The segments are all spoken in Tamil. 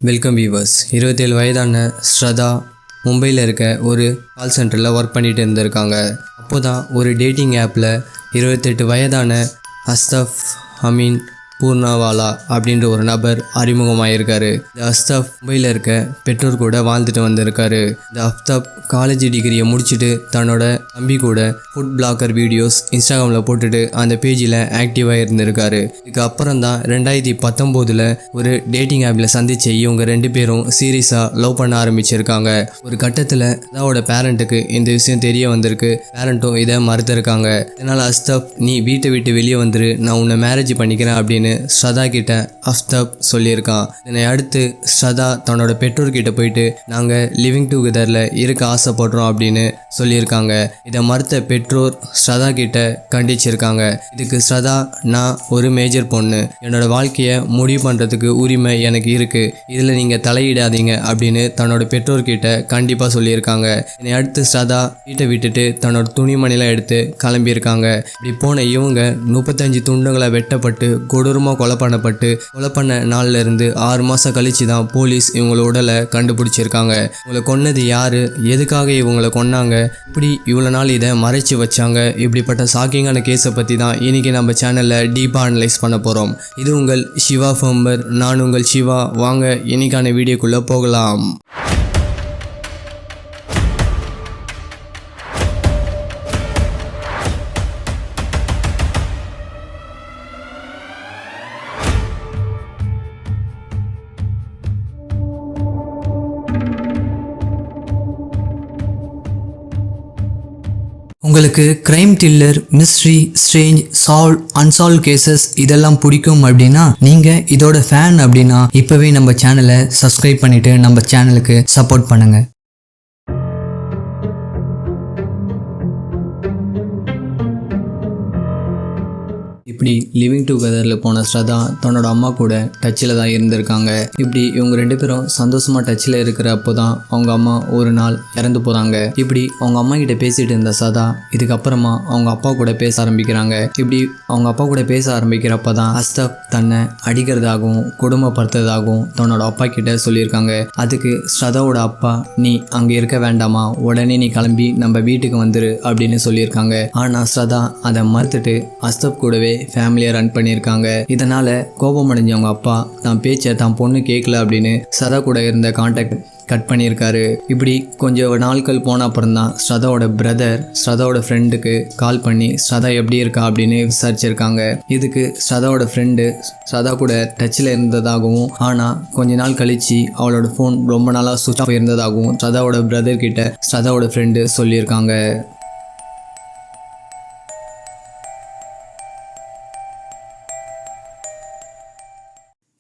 Welcome viewers. 27 வயதான ஸ்ரதா மும்பையில் இருக்க ஒரு கால் சென்டரில் ஒர்க் பண்ணிட்டு இருந்திருக்காங்க. அப்போ தான் ஒரு டேட்டிங் ஆப்பில் 28 வயதான அஸ்தப் அமீன் பூர்ணாவாலா அப்படின்ற ஒரு நபர் அறிமுகமாயிருக்காரு. இந்த அஸ்தப் மும்பையில் இருக்க பெற்றோர் கூட வாழ்ந்துட்டு வந்திருக்காரு. இந்த அஸ்தப் காலேஜ் டிகிரியை முடிச்சுட்டு தன்னோட தம்பி கூட ஃபுட் பிளாகர் வீடியோஸ் இன்ஸ்டாகிராமில் போட்டுட்டு அந்த பேஜில் ஆக்டிவாக இருந்திருக்காரு. இதுக்கு அப்புறம் தான் 2019 ஒரு டேட்டிங் ஆப்பில் சந்திச்சு இவங்க 2 பேரும் சீரியஸாக லவ் பண்ண ஆரம்பிச்சிருக்காங்க. ஒரு கட்டத்தில் அதாவோட பேரண்ட்டுக்கு இந்த விஷயம் தெரிய வந்திருக்கு. பேரண்ட்டும் இதை மறுத்திருக்காங்க. இதனால் அஸ்தப் நீ வீட்டை விட்டு வெளியே வந்துரு, நான் உன்னை மேரேஜ் பண்ணிக்கிறேன் அப்படின்னு ஸ்ரதா கிட்ட அஸ்தப் சொல்லியிருக்கான். இதனை அடுத்து ஸ்ரதா தன்னோட பெற்றோர்கிட்ட போயிட்டு நாங்கள் லிவிங் டுகெதரில் இருக்க ஆசைப்படுறோம் அப்படின்னு சொல்லியிருக்காங்க. இதை மறுத்த பெற்றோர் ஸ்ரதா கிட்ட கண்டிச்சிருக்காங்க. இதுக்கு ஸ்ரதா நான் ஒரு மேஜர் பொண்ணு, என்னோட வாழ்க்கையை முடிவு பண்ணுறதுக்கு உரிமை எனக்கு இருக்குது, இதில் நீங்கள் தலையிடாதீங்க அப்படின்னு தன்னோட பெற்றோர்கிட்ட கண்டிப்பாக சொல்லியிருக்காங்க. இதனை அடுத்து ஸ்ரதா வீட்டை விட்டுட்டு தன்னோட துணிமணிலாம் எடுத்து கிளம்பியிருக்காங்க. இப்படி போன இவங்க 35 துண்டுகளை வெட்டப்பட்டு கொடூரமாக கொலை பண்ண நாள்ல இருந்து 6 மாதம் கழிச்சு தான் போலீஸ் இவங்களோட உடலை கண்டுபிடிச்சிருக்காங்க. இவங்களை கொன்னது யாரு, எதுக்காக இவங்களை கொன்னாங்க, இப்படி இவ்வளோ நாள் இதை மறைச்சி வச்சாங்க, இப்படிப்பட்ட ஷாக்கிங்கான கேஸை பற்றி தான் இன்னைக்கு நம்ம சேனலில் டீப்பாக அனலைஸ் பண்ண போகிறோம். இது உங்கள் சிவா ஃபம்பர், நான் உங்கள் சிவா. வாங்க இன்னைக்கான வீடியோக்குள்ளே போகலாம். உங்களுக்கு crime thriller, mystery, strange, unsolved cases இதெல்லாம் பிடிக்கும் அப்படின்னா நீங்க இதோட ஃபேன் அப்படின்னா இப்பவே நம்ம சேனலை சப்ஸ்கிரைப் பண்ணிட்டு நம்ம சேனலுக்கு சப்போர்ட் பண்ணுங்க. இப்படி லிவிங் டுகெதரில் போன ஸ்ரதா தன்னோட அம்மா கூட டச்சில் தான் இருந்திருக்காங்க. இப்படி இவங்க 2 பேரும் சந்தோஷமாக டச்சில் இருக்கிறப்போ தான் அவங்க அம்மா ஒரு நாள் இறந்து போகிறாங்க. இப்படி அவங்க அம்மா கிட்ட பேசிட்டு இருந்த ஸ்ரதா இதுக்கப்புறமா அவங்க அப்பா கூட பேச ஆரம்பிக்கிறாங்க. இப்படி அவங்க அப்பா கூட பேச ஆரம்பிக்கிறப்ப தான் அஸ்தப் தன்னை அடிக்கிறதாகவும் குடும்பப்படுத்துறதாகவும் தன்னோட அப்பா கிட்ட சொல்லியிருக்காங்க. அதுக்கு ஸ்ரதாவோட அப்பா நீ அங்கே இருக்க வேண்டாமா, உடனே நீ கிளம்பி நம்ம வீட்டுக்கு வந்துரு அப்படின்னு சொல்லியிருக்காங்க. ஆனால் ஸ்ரதா அதை மறுத்துட்டு அஸ்தப் கூடவே ஃபேமிலியை ரன் பண்ணியிருக்காங்க. இதனால கோபம் அடைஞ்சவங்க அப்பா தான் பேச்சை தான் பொண்ணு கேட்கல அப்படின்னு ஸ்ரதா கூட இருந்த கான்டாக்ட் கட் பண்ணியிருக்காரு. இப்படி கொஞ்சம் நாட்கள் போன அப்புறம் தான் ஸ்ரதாவோட பிரதர் ஸ்ரதாவோட ஃப்ரெண்டுக்கு கால் பண்ணி ஸ்ரதா எப்படி இருக்கா அப்படின்னு விசாரிச்சிருக்காங்க. இதுக்கு ஸ்ரதாவோட ஃப்ரெண்டு ஸ்ரதா கூட டச்சில் இருந்ததாகவும் ஆனால் கொஞ்ச நாள் கழிச்சு அவளோட ஃபோன் ரொம்ப நாளாக சுவிட்ச் ஆஃப் இருந்ததாகவும் ஸ்ரதாவோட பிரதர் கிட்ட ஸ்ரதாவோட ஃப்ரெண்டு சொல்லியிருக்காங்க.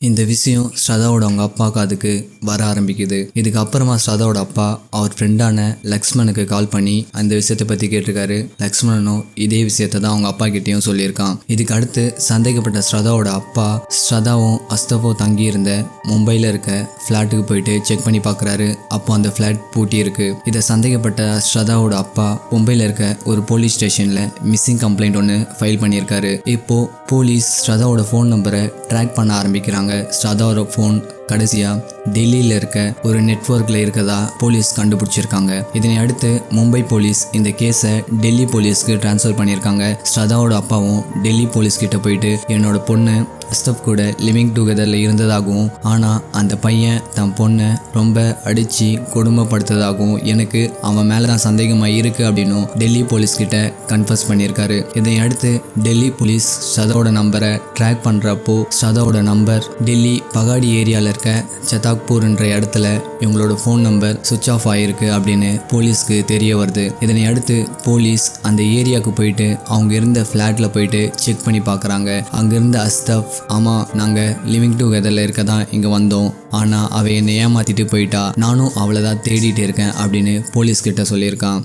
இந்த விஷயம் ஸ்ரதாவோட அவங்க அப்பாவுக்கு அதுக்கு வர ஆரம்பிக்குது. இதுக்கப்புறமா ஸ்ரதாவோட அப்பா அவர் ஃப்ரெண்டான லக்ஷ்மணுக்கு கால் பண்ணி அந்த விஷயத்தை பற்றி கேட்டிருக்காரு. லக்ஷ்மணனும் இதே விஷயத்தை தான் அவங்க அப்பா கிட்டேயும் சொல்லியிருக்கான். இதுக்கு அடுத்து சந்தேகப்பட்ட ஸ்ரதாவோட அப்பா ஸ்ரதாவும் அஸ்தப்பும் தங்கியிருந்த மும்பையில் இருக்க ஃப்ளாட்டுக்கு போயிட்டு செக் பண்ணி பார்க்குறாரு. அப்போ அந்த ஃப்ளாட் பூட்டி இருக்கு. இதை சந்தேகப்பட்ட ஸ்ரதாவோட அப்பா மும்பையில் இருக்க ஒரு போலீஸ் ஸ்டேஷனில் மிஸ்ஸிங் கம்ப்ளைண்ட் ஒன்று ஃபைல் பண்ணியிருக்காரு. இப்போ போலீஸ் ஸ்ரதாவோட ஃபோன் நம்பரை ட்ராக் பண்ண ஆரம்பிக்கிறாங்க. ஸ்ரதாவோட ஃபோன் கடைசியாக டெல்லியில் இருக்க ஒரு நெட்வொர்க்கில் இருக்கதா போலீஸ் கண்டுபிடிச்சிருக்காங்க. இதனை அடுத்து மும்பை போலீஸ் இந்த கேஸை டெல்லி போலீஸ்க்கு ட்ரான்ஸ்ஃபர் பண்ணியிருக்காங்க. ஸ்ரதாவோட அப்பாவும் டெல்லி போலீஸ் கிட்ட போயிட்டு என்னோட பொண்ணு அஸ்தப் கூட லிவிங் டுகெதரில் இருந்ததாகவும் ஆனால் அந்த பையன் தன் பொண்ணை ரொம்ப அடித்து கொடுமைப்படுத்ததாகவும் எனக்கு அவன் மேலே தான் சந்தேகமாக இருக்குது அப்படின்னும் டெல்லி போலீஸ் கிட்ட கன்ஃபர்ஸ் பண்ணியிருக்காரு. இதனை அடுத்து டெல்லி போலீஸ் ஸ்ரதாவோட நம்பரை ட்ராக் பண்ணுறப்போ ஸ்ரதாவோட நம்பர் டெல்லி பகாடி ஏரியாவில் இருக்க சதாக்பூர் என்ற இடத்துல இவங்களோட ஃபோன் நம்பர் சுவிட்ச் ஆஃப் ஆகிருக்கு அப்படின்னு போலீஸ்க்கு தெரிய வருது. இதனை அடுத்து போலீஸ் அந்த ஏரியாவுக்கு போயிட்டு அவங்க இருந்த ஃப்ளாட்டில் போயிட்டு செக் பண்ணி பார்க்குறாங்க. அங்கேருந்த அஸ்தப் ஆமாம் நாங்கள் லிவிங் டுகெதரில் இருக்க தான் இங்கே வந்தோம், ஆனால் அவள் என்னை ஏமாற்றிட்டு போயிட்டா, நானும் அவளை தான் தேடிட்டு இருக்கேன் அப்படின்னு போலீஸ்கிட்ட சொல்லியிருக்கான்.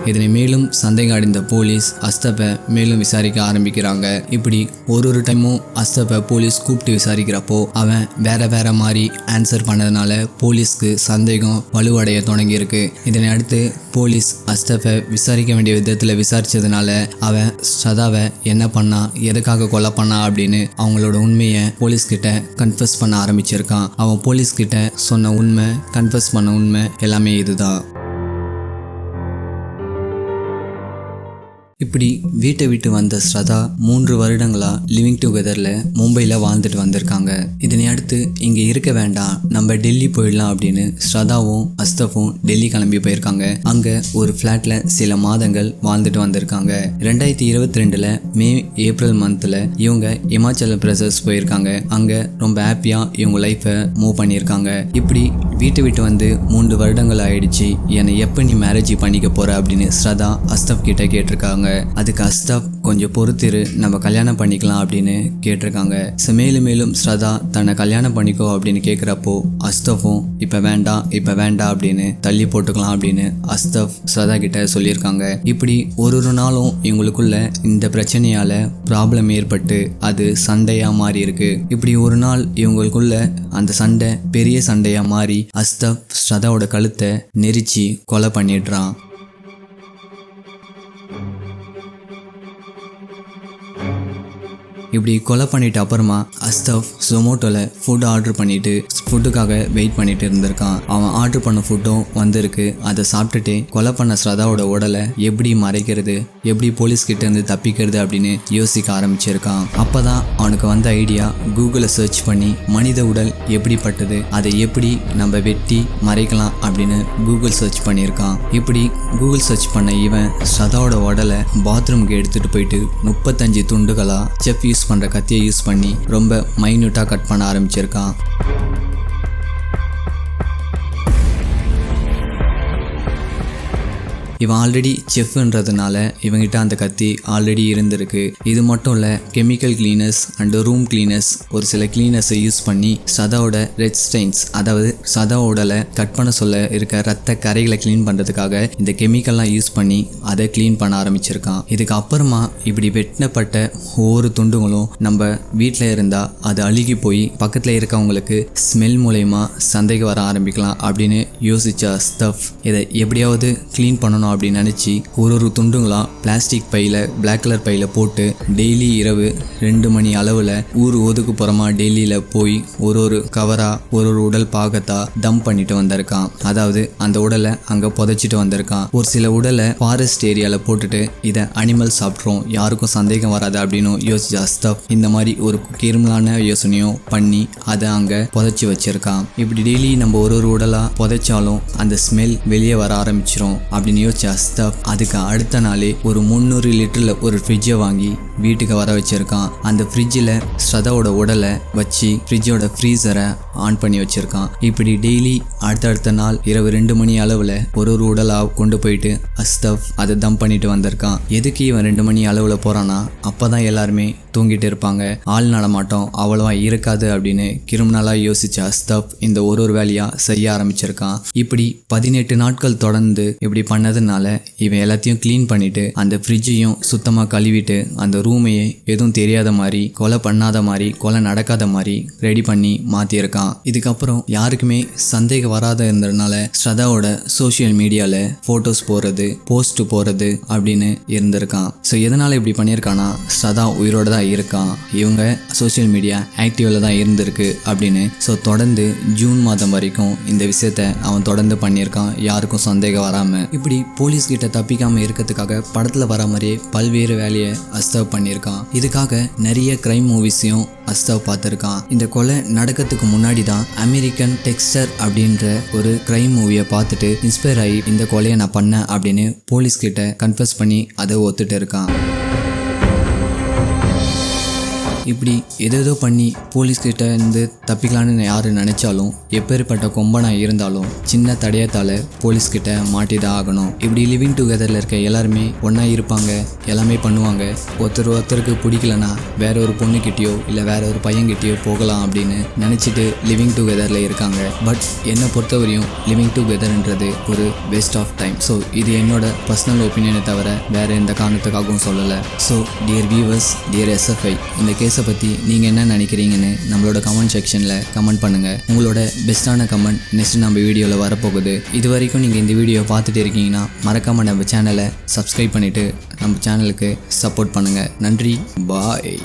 இதனை மேலும் சந்தேகம் அடைந்த போலீஸ் அஸ்தப்பை மேலும் விசாரிக்க ஆரம்பிக்கிறாங்க. இப்படி ஒரு டைமும் அஸ்தப்பை போலீஸ் கூப்பிட்டு விசாரிக்கிறப்போ அவன் வேற மாதிரி ஆன்சர் பண்ணதுனால போலீஸ்க்கு சந்தேகம் வலுவடைய தொடங்கியிருக்கு. இதனை அடுத்து போலீஸ் அஸ்தப்பை விசாரிக்க வேண்டிய விதத்தில் விசாரிச்சதுனால அவன் ஸ்ரதாவை என்ன பண்ணா, எதுக்காக கொலை பண்ணா அப்படின்னு அவங்களோட உண்மையை போலீஸ்கிட்ட கன்ஃபஸ் பண்ண ஆரம்பிச்சிருக்கான். அவன் போலீஸ்கிட்ட சொன்ன உண்மை, கன்ஃபஸ் பண்ண உண்மை எல்லாமே இதுதான். இப்படி வீட்டை விட்டு வந்த ஸ்ரதா 3 வருடங்களா லிவிங் டுகெதர்ல மும்பையில் வாழ்ந்துட்டு வந்திருக்காங்க. இதனை அடுத்து இங்க இருக்க வேண்டாம், நம்ம டெல்லி போயிடலாம் அப்படின்னு ஸ்ரதாவும் அஸ்தப்பும் டெல்லி கிளம்பி போயிருக்காங்க. அங்க ஒரு ஃபிளாட்ல சில மாதங்கள் வாழ்ந்துட்டு வந்திருக்காங்க. 2022 மே ஏப்ரல் மந்த்ல இவங்க இமாச்சல பிரதேஷ் போயிருக்காங்க. அங்க ரொம்ப ஹாப்பியா இவங்க லைஃபை மூவ் பண்ணியிருக்காங்க. இப்படி வீட்டை விட்டு வந்து 3 வருடங்கள் ஆயிடுச்சு, என்னை எப்போ நீ மேரேஜ் பண்ணிக்க போற அப்படின்னு ஸ்ரதா அஸ்தப் கிட்ட கேட்டிருக்காங்க. அதுக்கு அஸ்தப் கொஞ்சம் பொறுத்திரு, நம்ம கல்யாணம் பண்ணிக்கலாம் அப்படின்னு கேட்டிருக்காங்க. மேலும் ஸ்ரதா தன்னை கல்யாணம் பண்ணிக்கோ அப்படின்னு கேட்குறப்போ அஸ்தப்பும் இப்போ வேண்டாம் அப்படின்னு தள்ளி போட்டுக்கலாம் அப்படின்னு அஸ்தப் ஸ்ரதா கிட்ட சொல்லியிருக்காங்க. இப்படி ஒரு நாளும் இவங்களுக்குள்ள இந்த பிரச்சனையால ப்ராப்ளம் ஏற்பட்டு அது சண்டையா மாறி இருக்கு. இப்படி ஒரு நாள் இவங்களுக்குள்ள அந்த சண்டை பெரிய சண்டையா மாறி அஸ்தப் ஸ்ரதாவோட கழுத்தை நெரிச்சு கொலை பண்ணிடுறான். இப்படி கொலை பண்ணிட்டு அப்புறமா அஸ்தப் ஜொமோட்டோவில் ஃபுட் ஆர்டர் பண்ணிட்டு ஃபுட்டுக்காக வெயிட் பண்ணிட்டு இருந்திருக்கான். அவன் ஆர்டர் பண்ண ஃபுட்டும் வந்திருக்கு. அதை சாப்பிட்டுட்டு கொலை பண்ண ஸ்ரதாவோட உடலை எப்படி மறைக்கிறது, எப்படி போலீஸ்கிட்ட இருந்து தப்பிக்கிறது அப்படின்னு யோசிக்க ஆரம்பிச்சிருக்கான். அப்பதான் அவனுக்கு வந்த ஐடியா, கூகுளை சர்ச் பண்ணி மனித உடல் எப்படிப்பட்டது, அதை எப்படி நம்ம வெட்டி மறைக்கலாம் அப்படின்னு கூகுள் சர்ச் பண்ணியிருக்கான். இப்படி கூகுள் சர்ச் பண்ண இவன் ஸ்ரதாவோட உடலை பாத்ரூமுக்கு எடுத்துட்டு போயிட்டு 35 துண்டுகளா செஃப் யூஸ் பண்ற கத்தியை யூஸ் பண்ணி ரொம்ப மைன்யூட்டா கட் பண்ண ஆரம்பிச்சிருக்கான். இவன் ஆல்ரெடி செஃப்ன்றதுனால இவங்கிட்ட அந்த கத்தி ஆல்ரெடி இருந்திருக்கு. இது மட்டும் இல்லை, chemical cleaners and room cleaners ஒரு சில கிளீனர்ஸை யூஸ் பண்ணி சதாவோட ரெட் ஸ்டெயின்ஸ், அதாவது சதா உடலை கட் பண்ண சொல்ல இருக்க ரத்த கரைகளை கிளீன் பண்ணுறதுக்காக இந்த கெமிக்கல்லாம் யூஸ் பண்ணி அதை கிளீன் பண்ண ஆரம்பிச்சிருக்கான். இதுக்கு அப்புறமா இப்படி வெட்டினப்பட்ட ஒவ்வொரு துண்டுகளும் நம்ம வீட்டில் இருந்தால் அது அழுகி போய் பக்கத்தில் இருக்கவங்களுக்கு ஸ்மெல் மூலயமா சந்தேகம் வர ஆரம்பிக்கலாம் அப்படின்னு யோசிச்ச அஸ்தப் இதை எப்படியாவது கிளீன் பண்ணணும் அப்படின்னு நினச்சி ஒரு துண்டுங்களா பிளாஸ்டிக் பையில, பிளாக் கலர் பையில போட்டு டெய்லி இரவு 2 மணி அளவில் ஊர் ஒதுக்குப்புறமா டெல்லியில போய் ஒரு கவரா ஒரு உடல் பாகத்தா டம்ப் பண்ணிட்டு வந்திருக்கான். அதாவது அந்த உடலை அங்க புதைச்சிட்டு வந்திருக்கான். ஒரு சில உடலை ஃபாரஸ்ட் ஏரியால போட்டுட்டு இதை அனிமல் சாப்பிட்றோம், யாருக்கும் சந்தேகம் வராது அப்படின்னு யோசிச்ச அஸ்தப் இந்த மாதிரி ஒரு கிரிமினலான யோசனையும் பண்ணி அதை அங்க புதைச்சி வச்சிருக்கான். இப்படி டெய்லி நம்ம ஒரு உடலா புதைச்சாலும் அந்த ஸ்மெல் வெளியே வர ஆரம்பிச்சிரும் அப்படின்னு யோசிச்ச அஸ்தப் அதுக்கு அடுத்த நாளே ஒரு 300 லிட்டர்ல ஒரு ஃப்ரிட்ஜை வாங்கி வீட்டுக்கு வர வச்சிருக்கான். அந்த ஃப்ரிட்ஜில் ஸ்ரதாவோட உடலை வச்சு ஃப்ரிட்ஜோட ஃப்ரீசரை ஆன் பண்ணி வச்சிருக்கான். இப்படி டெய்லி அடுத்தடுத்த நாள் இரவு 2 மணி அளவில் ஒரு உடலாக கொண்டு போயிட்டு அஸ்தப் அதை தம் பண்ணிட்டு வந்திருக்கான். எதுக்கு இவன் 2 மணி அளவில் போறானா, அப்பதான் எல்லாருமே தூங்கிட்டு இருப்பாங்க, ஆள் நடமாட்டம் அவ்வளவா இருக்காது அப்படின்னு கிரிமினலா யோசிச்ச அஸ்தப் இந்த ஒரு வேலையா செய்ய ஆரம்பிச்சிருக்கான். இப்படி 18 நாட்கள் தொடர்ந்து இப்படி பண்ணதுனால இவன் எல்லாத்தையும் கிளீன் பண்ணிட்டு அந்த ஃப்ரிட்ஜையும் சுத்தமாக கழுவிட்டு அந்த ரூமையே எதுவும் தெரியாத மாதிரி, கொலை பண்ணாத மாதிரி, கொலை நடக்காத மாதிரி ரெடி பண்ணி மாத்திருக்கான். இதுக்கப்புறம் யாருக்குமே சந்தேகம் வராத இருந்ததுனால ஸ்ரதாவோட சோசியல் மீடியால போட்டோஸ் போறது, போஸ்ட் போறது அப்படின்னு இருந்திருக்கான். ஸோ எதனால இப்படி பண்ணியிருக்கானா, ஸ்ரதா உயிரோட தான் இருக்கான், இவங்க சோசியல் மீடியா ஆக்டிவ்ல தான் இருந்திருக்கு அப்படின்னு. ஸோ தொடர்ந்து ஜூன் மாதம் வரைக்கும் இந்த விஷயத்த அவன் தொடர்ந்து பண்ணியிருக்கான், யாருக்கும் சந்தேகம் வராம. இப்படி போலீஸ் கிட்ட தப்பிக்காம இருக்கிறதுக்காக படத்துல வர மாதிரியே பல்வேறு வேலையை அஸ்தவ் பண்ணியிருக்கான். இதுக்காக நிறைய கிரைம் மூவிஸையும் அஸ்தவ் பார்த்துருக்கான். இந்த கொலை நடக்கிறதுக்கு முன்னாடி தான் அமெரிக்கன் டெக்ஸ்டர் அப்படின்ற ஒரு கிரைம் மூவியை பார்த்துட்டு இன்ஸ்பயர் ஆகி இந்த கொலையை நான் பண்ணேன் அப்படின்னு போலீஸ் கிட்ட கன்ஃபஸ் பண்ணி அதை ஒத்துட்டு இருக்கான். இப்படி ஏதேதோ பண்ணி போலீஸ்கிட்ட இருந்து தப்பிக்கலான்னு யார் நினச்சாலும் எப்பேற்பட்ட கொம்பனாக இருந்தாலும் சின்ன தடயத்தால் போலீஸ்கிட்ட மாட்டி தான் ஆகணும். இப்படி லிவிங் டுகெதரில் இருக்க எல்லாருமே ஒன்றா இருப்பாங்க, எல்லாமே பண்ணுவாங்க. ஒருத்தருக்கு பிடிக்கலனா வேற ஒரு பொண்ணுக்கிட்டேயோ இல்லை வேற ஒரு பையன்கிட்டயோ போகலாம் அப்படின்னு நினச்சிட்டு லிவிங் டுகெதரில் இருக்காங்க. பட் என்னை பொறுத்தவரையும் லிவிங் டுகெதர்ன்றது ஒரு வேஸ்ட் ஆஃப் டைம். ஸோ இது என்னோட பர்சனல் ஒப்பீனியனை தவிர வேற எந்த காரணத்துக்காகவும் சொல்லலை. So dear viewers, dear SFI, இந்த கேஸை பற்றி நீங்கள் என்ன நினைக்கிறீங்கன்னு நம்மளோட கமெண்ட் செக்ஷனில் கமெண்ட் பண்ணுங்கள். உங்களோட பெஸ்ட்டான கமெண்ட் நெக்ஸ்ட் நம்ம வீடியோவில் வரப்போகுது. இது வரைக்கும் நீங்கள் இந்த வீடியோ பார்த்துட்டு இருக்கீங்கன்னா மறக்காமல் நம்ம சேனலை சப்ஸ்கிரைப் பண்ணிவிட்டு நம்ம சேனலுக்கு சப்போர்ட் பண்ணுங்கள். நன்றி, பாய்.